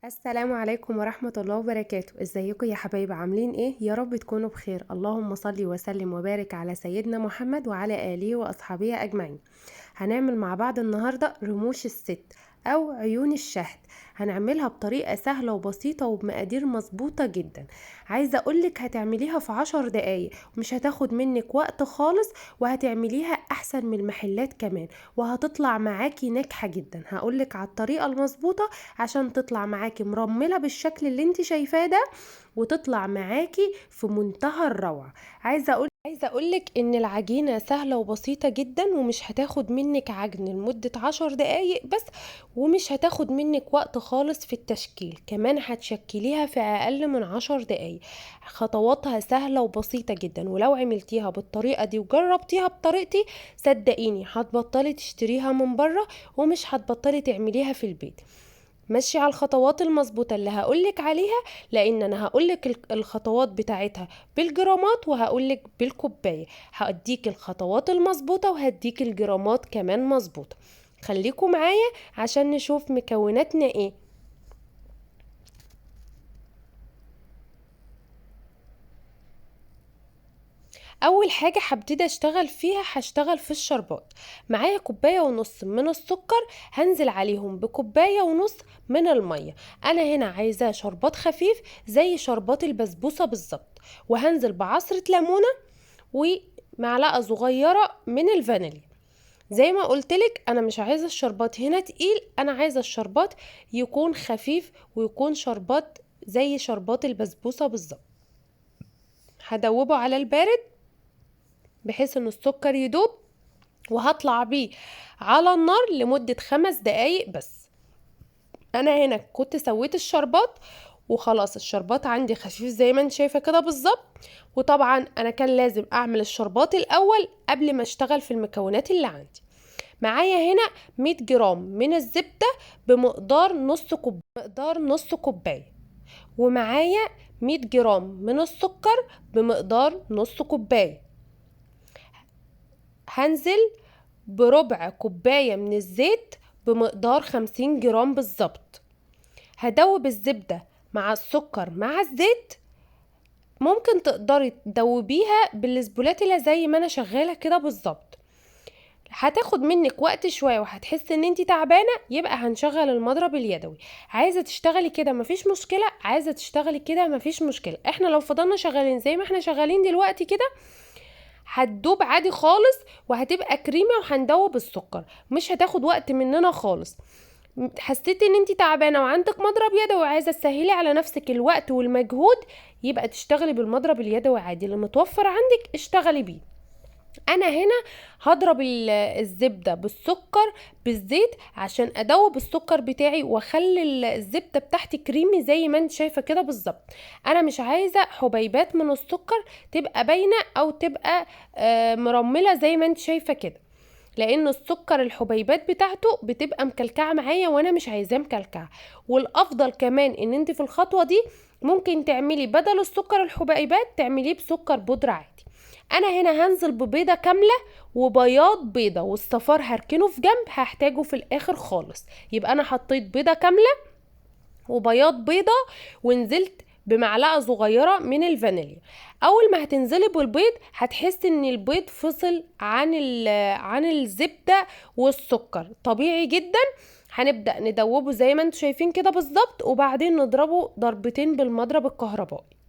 السلام عليكم ورحمة الله وبركاته. ازيكم يا حبايب؟ عاملين ايه؟ يا رب تكونوا بخير. اللهم صل وسلم وبارك على سيدنا محمد وعلى آله وأصحابه أجمعين. هنعمل مع بعض النهاردة رموش الست أو عيون الشهد. هنعملها بطريقة سهلة وبسيطة وبمقادير مظبوطة جدا. عايزة أقولك هتعمليها في 10 دقايق، مش هتاخد منك وقت خالص، وهتعمليها أحسن من المحلات كمان، وهتطلع معاكي ناجحة جدا. هقولك على الطريقة المظبوطة عشان تطلع معاكي مرملة بالشكل اللي انت شايفاه ده، وتطلع معاكي في منتهى الروعة. عايزة اقولك ان العجينة سهلة وبسيطة جدا، ومش هتاخد منك عجن لمدة 10 دقايق بس، ومش هتاخد منك وقت خالص في التشكيل، كمان هتشكليها في اقل من 10 دقايق. خطواتها سهلة وبسيطة جدا، ولو عملتيها بالطريقة دي وجربتيها بطريقتي صدقيني هتبطلي تشتريها من بره، ومش هتبطلي تعمليها في البيت. ماشي على الخطوات المظبوطة اللي هقولك عليها، لان انا هقولك الخطوات بتاعتها بالجرامات، وهقولك بالكوباية. هديك الخطوات المظبوطة وهديك الجرامات كمان مظبوطة. خليكم معايا عشان نشوف مكوناتنا ايه. اول حاجة هبتدي اشتغل فيها، هشتغل في الشربات. معايا كوباية ونص من السكر، هنزل عليهم بكوباية ونص من المية. انا هنا عايزاه شربات خفيف زي شربات البسبوسة بالظبط. وهنزل بعصرة ليمونة ومعلقة صغيرة من الفانيليا. زي ما قلتلك انا مش عايزة الشربات هنا تقيل، انا عايزة الشربات يكون خفيف، ويكون شربات زي شربات البسبوسة بالظبط. هدوبه على البارد بحيث ان السكر يدوب، وهطلع بيه على النار لمدة 5 دقايق بس. انا هنا كنت سويت الشربات وخلاص، الشربات عندي خفيف زي ما انت شايفة كده بالظبط. وطبعا انا كان لازم اعمل الشربات الاول قبل ما اشتغل في المكونات اللي عندي. معايا هنا 100 جرام من الزبدة بمقدار نص كوباية. ومعايا 100 جرام من السكر بمقدار نص كوباية. هنزل بربع كوباية من الزيت بمقدار 50 جرام بالظبط. هدوب الزبدة مع السكر مع الزيت. ممكن تقدري تدوبيها بالسبولاتيلا زي ما انا شغالة كده بالظبط. هتاخد منك وقت شوية وهتحس ان انتي تعبانة، يبقى هنشغل المضرب اليدوي. عايزة تشتغلي كده مفيش مشكلة، عايزة تشتغلي كده مفيش مشكلة. احنا لو فضلنا شغالين زي ما احنا شغالين دلوقتي كده هتدوب عادي خالص، وهتبقى كريمة، وهندوب السكر، مش هتاخد وقت مننا خالص. حسيتي ان انتي تعبانة وعندك مضرب يدوي وعايزة تسهلي على نفسك الوقت والمجهود، يبقى تشتغلي بالمضرب اليدوي عادي اللي متوفر عندك، اشتغلي بيه. انا هنا هضرب الزبدة بالسكر بالزيت عشان ادوب السكر بتاعي واخلي الزبدة بتاعتي كريمي زي ما انت شايفة كده بالظبط. انا مش عايزة حبيبات من السكر تبقى باينة او تبقى مرملة زي ما انت شايفة كده، لان السكر الحبيبات بتاعته بتبقى مكلكعه معايا وانا مش عايزاه مكلكعه. والافضل كمان ان انت في الخطوه دي ممكن تعملي بدل السكر الحبيبات تعمليه بسكر بودره عادي. انا هنا هنزل ببيضه كامله وبياض بيضه، والصفار هركنه في جنب هحتاجه في الاخر خالص. يبقى انا حطيت بيضه كامله وبياض بيضة، ونزلت بمعلقة صغيرة من الفانيليا. اول ما هتنزلي بالبيض هتحسي ان البيض فصل عن الزبدة والسكر طبيعي جدا. هنبدأ ندوبه زي ما انتم شايفين كده بالظبط، وبعدين نضربه ضربتين بالمضرب الكهربائي.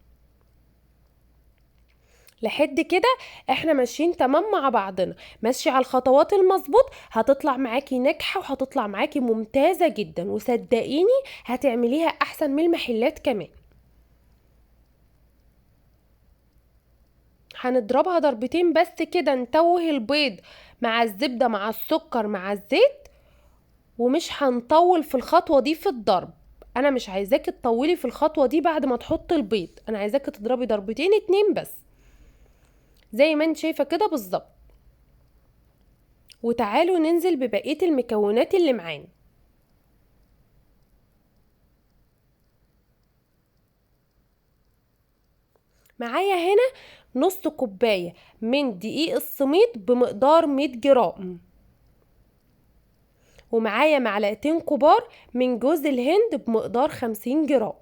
لحد كده احنا ماشيين تمام مع بعضنا، ماشي على الخطوات المظبوط، هتطلع معاكي ناجحة وهتطلع معاكي ممتازة جدا، وصدقيني هتعمليها احسن من المحلات كمان. هنضربها ضربتين بس كده، نتوه البيض مع الزبدة مع السكر مع الزيت، ومش هنطول في الخطوة دي في الضرب. انا مش عايزاكي تطولي في الخطوة دي بعد ما تحطي البيض، انا عايزاكي تضربي ضربتين اتنين بس زي ما انت شايفة كده بالظبط. وتعالوا ننزل ببقية المكونات اللي معانا. معايا هنا نص كوباية من دقيق السميد بمقدار 100 جرام. ومعايا معلقتين كبار من جوز الهند بمقدار 50 جرام،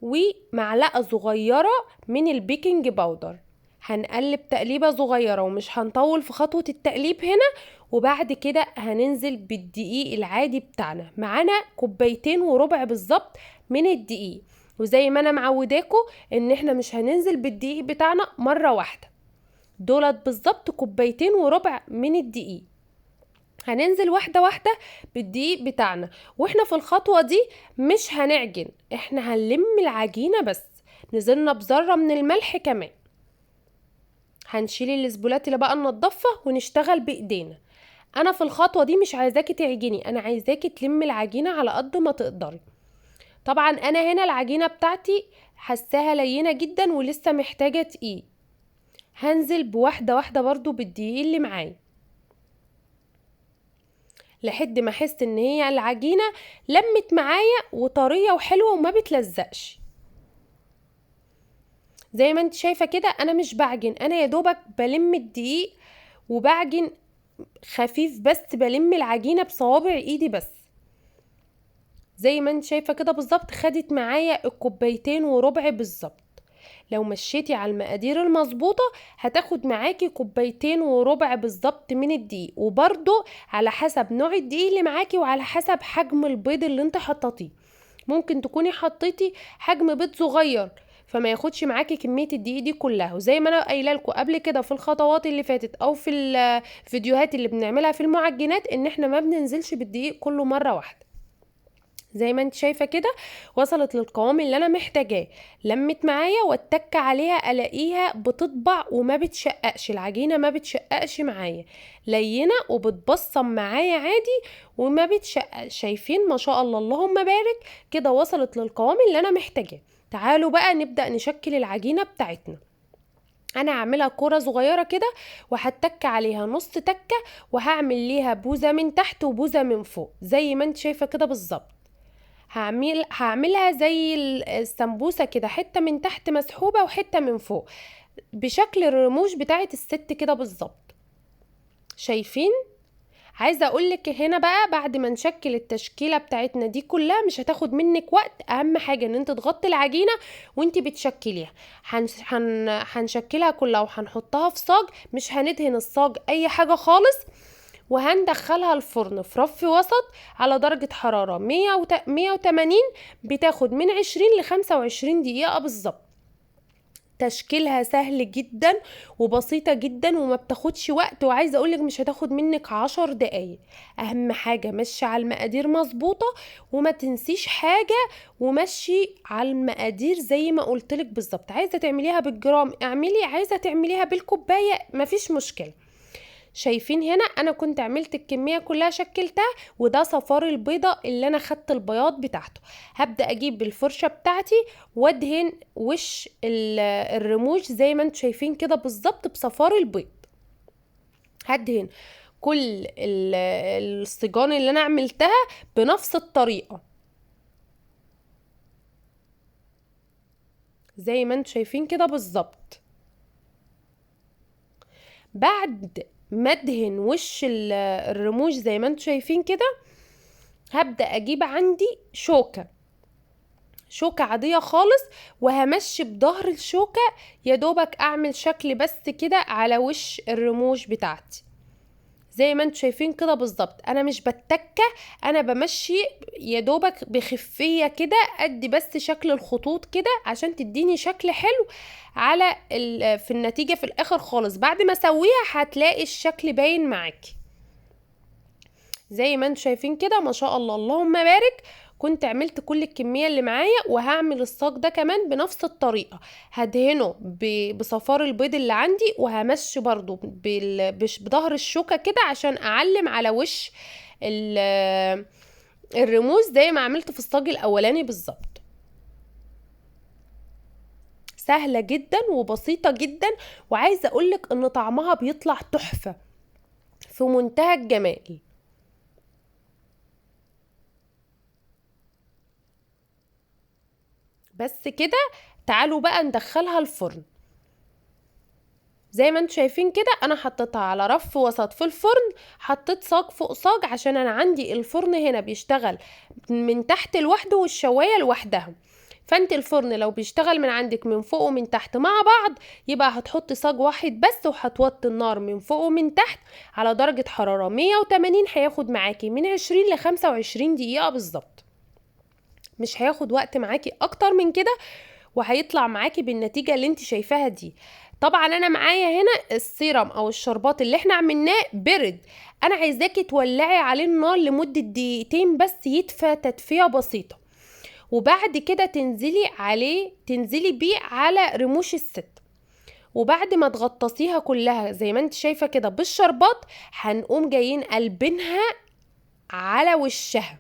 ومعلقة صغيرة من البيكنج باودر. هنقلب تقليبة صغيرة ومش هنطول في خطوة التقليب هنا. وبعد كده هننزل بالدقيق العادي بتاعنا، معانا 2.25 كوب بالظبط من الدقيق. وزي ما انا معوداكم ان احنا مش هننزل بالدقيق بتاعنا مرة واحدة، دولت بالظبط 2.25 كوب من الدقيق. هننزل واحدة واحدة بالدقيق بتاعنا. واحنا في الخطوة دي مش هنعجن، احنا هنلم العجينة بس. نزلنا بذرة من الملح كمان. هنشيل الاسبولات اللي بقى ننضفها ونشتغل بايدينا. انا في الخطوة دي مش عايزاكي تعجني، انا عايزاكي تلمي العجينة على قد ما تقدري. طبعا انا هنا العجينة بتاعتي حساها لينة جدا ولسه محتاجة تقيل. هنزل بواحدة واحدة برضو بالدقيق اللي معايا لحد ما احس ان هي العجينة لمت معايا وطرية وحلوة وما بتلزقش. زي ما انت شايفة كده انا مش بعجن، انا يا دوبك بلم الدقيق وبعجن خفيف، بس بلم العجينة بصوابع ايدي بس. زي ما انت شايفة كده بالظبط خدت معايا 2.25 كوب بالظبط. لو مشيتي على المقادير المظبوطة هتاخد معاكي 2.25 كوب بالظبط من الدقيق، وبرضو على حسب نوع الدقيق اللي معاكي وعلى حسب حجم البيض اللي انت حطيتيه. ممكن تكوني حطيتي حجم بيض صغير فما ياخدش معاكي كمية الدقيق دي كلها. وزي ما انا قايله لكم قبل كده في الخطوات اللي فاتت او في الفيديوهات اللي بنعملها في المعجنات ان احنا ما بننزلش بالدقيق كله مرة واحدة. زي ما انت شايفة كده وصلت للقوام اللي انا محتاجاه. لمت معايا واتك عليها الاقيها بتطبع وما بتشققش، العجينة ما بتشققش معايا، لينة وبتبصم معايا عادي وما بتشققش. شايفين ما شاء الله اللهم بارك كده وصلت للقوام اللي انا محتاجاه. تعالوا بقى نبدأ نشكل العجينة بتاعتنا. انا هعملها كرة صغيرة كده وهتك عليها نص تكة، وهعمل ليها بوزة من تحت وبوزة من فوق زي ما انت شايفة كده بالظبط. هعملها زي السمبوسة كده، حتة من تحت مسحوبة وحتة من فوق بشكل الرموش بتاعت الست كده بالظبط. شايفين؟ عايزة اقولك هنا بقى بعد ما نشكل التشكيلة بتاعتنا دي كلها مش هتاخد منك وقت. اهم حاجة ان انت تغطي العجينة وانت بتشكليها. هنشكلها كلها وهنحطها في صاج، مش هندهن الصاج اي حاجة خالص. وهندخلها الفرن في رف وسط على درجة حرارة 180، بتاخد من 20 ل 25 دقيقة بالظبط. تشكيلها سهل جدا وبسيطة جدا وما بتاخدش وقت، وعايزة اقولك مش هتاخد منك 10 دقايق. اهم حاجة مشي على المقادير مظبوطة وما تنسيش حاجة، ومشي على المقادير زي ما قلتلك بالظبط. عايزة تعمليها بالجرام اعملي، عايزة تعمليها بالكوباية مفيش مشكلة. شايفين هنا انا كنت عملت الكمية كلها شكلتها، وده صفار البيضة اللي انا خدت البياض بتاعته. هبدأ اجيب الفرشة بتاعتي وادهن وش الرموش زي ما انتم شايفين كده بالظبط بصفار البيض. هدهن كل الصيجان اللي انا عملتها بنفس الطريقة زي ما انتم شايفين كده بالظبط. بعد ما ادهن وش الرموش زي ما انتم شايفين كده هبدأ اجيب عندي شوكة عادية خالص، وهمشي بظهر الشوكة يا دوبك اعمل شكل بس كده على وش الرموش بتاعتي زي ما انتم شايفين كده بالظبط. انا مش بتكة، انا بمشي يا دوبك بخفية كده ادي بس شكل الخطوط كده عشان تديني شكل حلو على في النتيجة في الاخر خالص. بعد ما اسويها هتلاقي الشكل باين معاكي زي ما انتم شايفين كده ما شاء الله اللهم بارك. كنت عملت كل الكمية اللي معايا، وهعمل الصاج ده كمان بنفس الطريقة. هدهنه بصفار البيض اللي عندي، وهمشي برضو بظهر الشوكة كده عشان اعلم على وش الرموش زي ما عملت في الصاج الاولاني بالظبط. سهلة جدا وبسيطة جدا، وعايزة اقولك ان طعمها بيطلع تحفة في منتهى الجمال. بس كده تعالوا بقى ندخلها الفرن. زي ما انتوا شايفين كده انا حطيتها على رف وسط في الفرن، حطيت صاج فوق صاج عشان انا عندي الفرن هنا بيشتغل من تحت لوحده والشواية لوحدها. فانت الفرن لو بيشتغل من عندك من فوق ومن تحت مع بعض يبقى هتحطي صاج واحد بس، وهتوطي النار من فوق ومن تحت على درجة حرارة 180. هياخد معاكي من 20 ل 25 دقيقة بالظبط، مش هياخد وقت معاكي اكتر من كده، وهيطلع معاكي بالنتيجة اللي انت شايفاها دي. طبعا انا معايا هنا السيرم او الشربات اللي احنا عملناه برد، انا عايزاكي تولعي عليه النار لمدة دقيقتين بس يدفى تدفية بسيطة، وبعد كده تنزلي بيه على رموش الست. وبعد ما تغطسيها كلها زي ما انت شايفة كده بالشربات، هنقوم جايين قلبينها على وشها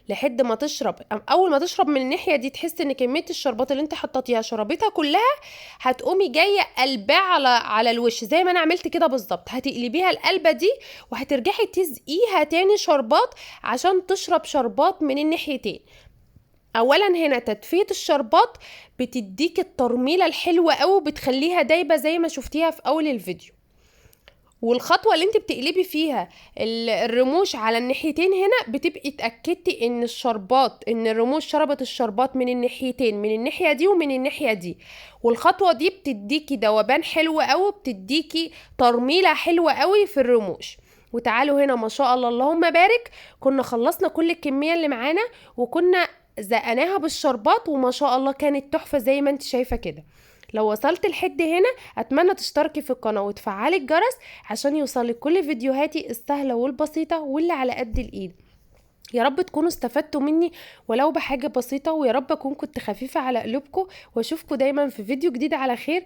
لحد ما تشرب. اول ما تشرب من الناحيه دي تحس ان كميه الشربات اللي انت حطيتيها شربتها كلها، هتقومي جايه قلبها على الوش زي ما انا عملت كده بالظبط. هتقلبيها القلبه دي وهترجعي تسقيها تاني شربات عشان تشرب شربات من الناحيتين. اولا هنا تدفئة الشربات بتديك الترميله الحلوه قوي، بتخليها دايبه زي ما شفتيها في اول الفيديو. والخطوة اللي انت بتقلبي فيها الرموش على الناحيتين هنا بتبقي اتأكدتي ان الرموش شربت الشربات من الناحيتين، من الناحية دي ومن الناحية دي. والخطوة دي بتديكي ذوبان حلو قوي، بتديكي ترميلة حلوة قوي في الرموش. وتعالوا هنا ما شاء الله اللهم بارك، كنا خلصنا كل الكمية اللي معانا وكنا زقناها بالشربات، وما شاء الله كانت تحفة زي ما انت شايفة كده. لو وصلت لحد هنا اتمنى تشتركي في القناة وتفعلي الجرس عشان يوصلك كل فيديوهاتي السهلة والبسيطة واللي على قد الايد. يا رب تكونوا استفدتوا مني ولو بحاجة بسيطة، ويا رب اكون كنت خفيفة على قلوبكم، واشوفكم دايما في فيديو جديد على خير.